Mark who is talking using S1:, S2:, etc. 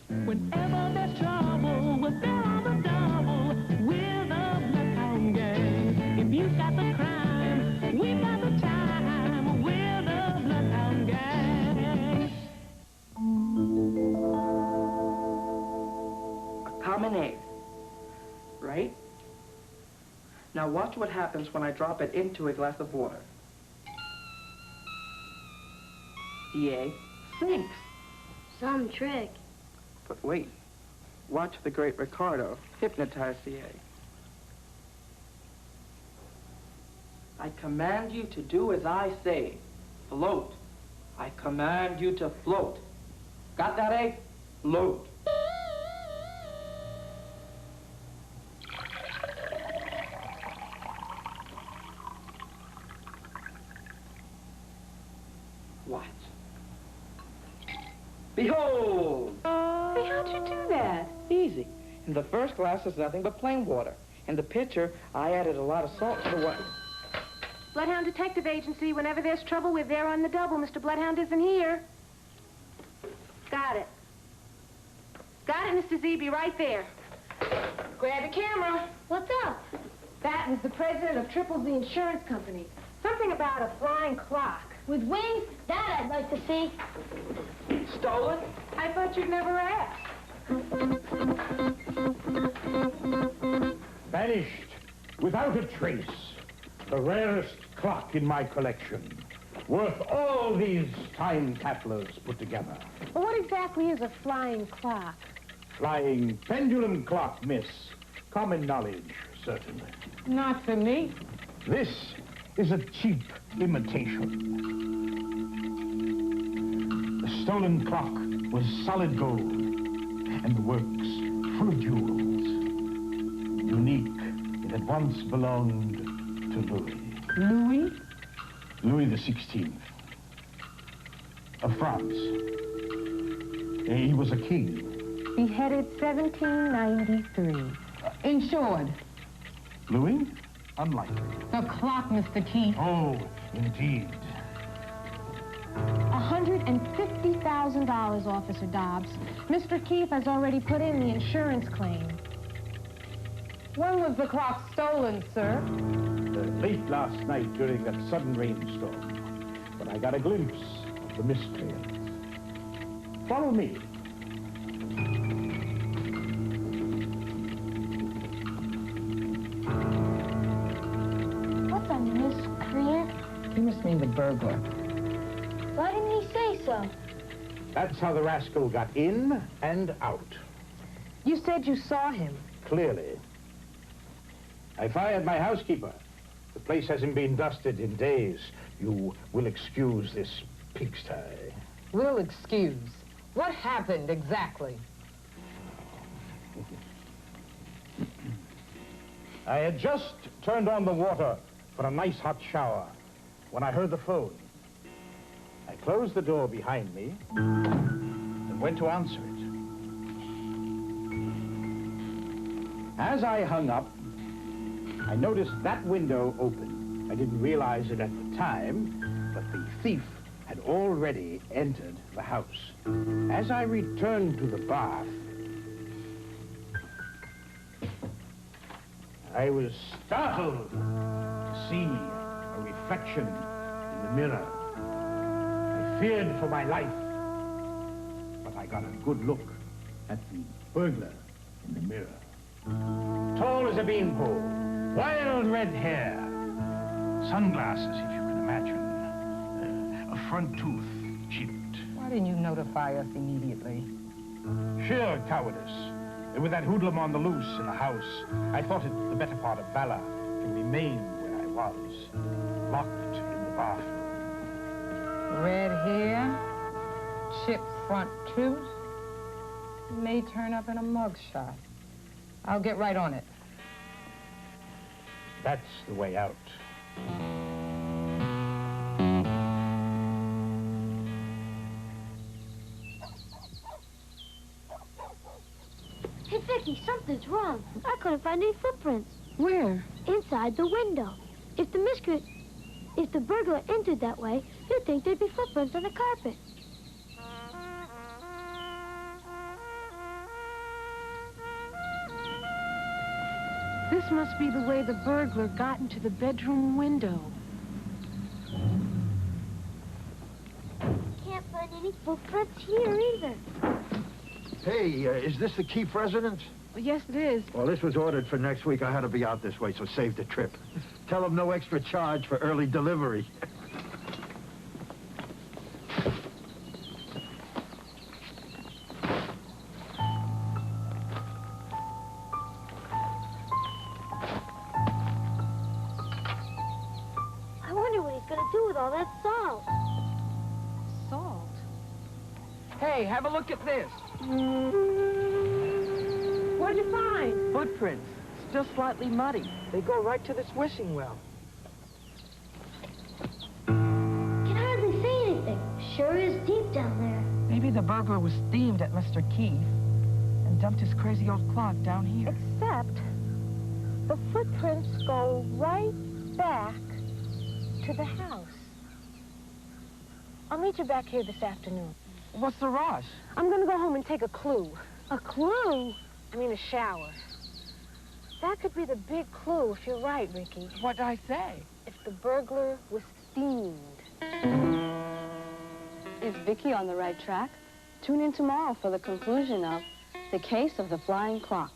S1: Whenever there's trouble, we're there on the double. We're the Bloodhound gang. If you got the crime, we got the time. We're the Bloodhound gang.
S2: A common egg, right? Now watch what happens when I drop it into a glass of water. The egg sinks.
S3: Some trick.
S2: But wait, watch the great Ricardo hypnotize the egg. I command you to do as I say. Float. I command you to float. Got that egg? Float. Watch. Behold!
S4: Hey, how'd you do that?
S2: Easy. In the first glass is nothing but plain water. In the pitcher, I added a lot of salt to the water.
S4: Bloodhound Detective Agency, whenever there's trouble, we're there on the double. Mr. Bloodhound isn't here. Got it. Got it, Mr. Z. Be right there. Grab the camera.
S3: What's up?
S4: Batten's the president of Triple Z Insurance Company. Something about a flying clock.
S3: With wings? That I'd like to see.
S2: Stolen?
S4: I thought you'd never ask.
S5: Vanished without a trace. The rarest clock in my collection. Worth all these time tattlers put together.
S4: Well, what exactly is a flying clock?
S5: Flying pendulum clock, miss. Common knowledge, certainly.
S4: Not for me.
S5: This is a cheap imitation. The stolen clock was solid gold, and the works full of jewels. Unique, it had once belonged to Louis.
S4: Louis?
S5: Louis the 16th of France. He was a king.
S4: Beheaded 1793. Insured.
S5: Louis? Unlikely.
S4: The clock, Mr. Keith.
S5: Oh, indeed.
S4: $150,000, Officer Dobbs. Mr. Keith has already put in the insurance claim. When was the clock stolen, sir?
S5: Late last night during that sudden rainstorm, when I got a glimpse of the miscreants. Follow me.
S3: What's a miscreant?
S4: He must mean the burglar.
S3: Why didn't he say so?
S5: That's how the rascal got in and out.
S4: You said you saw him.
S5: Clearly. I fired my housekeeper. The place hasn't been dusted in days. You will excuse this pigsty.
S6: We'll excuse. What happened exactly?
S5: I had just turned on the water for a nice hot shower when I heard the phone. I closed the door behind me and went to answer it. As I hung up, I noticed that window open. I didn't realize it at the time, but the thief had already entered the house. As I returned to the bath, I was startled to see a reflection in the mirror. I feared for my life, but I got a good look at the burglar in the mirror. Tall as a beanpole, wild red hair, sunglasses, if you can imagine, a front tooth chipped.
S6: Why didn't you notify us immediately?
S5: Sheer cowardice. With that hoodlum on the loose in the house, I thought it the better part of valor to remain where I was, locked in the bathroom.
S6: Red hair, chipped front tooth. May turn up in a mugshot. I'll get right on it.
S5: That's the way out.
S3: Hey, Vicky, something's wrong. I couldn't find any footprints.
S4: Where?
S3: Inside the window. If the burglar entered that way, you'd think there'd be footprints on the carpet.
S4: This must be the way the burglar got into the bedroom window.
S3: Can't find any footprints here either.
S7: Hey, is this the Keefe residence?
S4: Well, yes, it is.
S7: Well, this was ordered for next week. I had to be out this way, so save the trip. Tell them no extra charge for early delivery.
S3: I wonder what he's gonna do with all that salt.
S4: Salt.
S2: Hey, have a look at this.
S4: What'd you find?
S2: Footprints. Still slightly muddy. They go right to this wishing well.
S3: Can hardly see anything. Sure is deep down there.
S2: Maybe the burglar was themed at Mr. Keefe and dumped his crazy old clock down here.
S4: Except the footprints go right back to the house. I'll meet you back here this afternoon.
S2: What's the rush?
S4: I'm gonna go home and take a clue.
S3: A clue?
S4: I mean a shower. That could be the big clue if you're right, Ricky.
S2: What'd I say?
S4: If the burglar was themed.
S8: Is Vicky on the right track? Tune in tomorrow for the conclusion of The Case of the Flying Clock.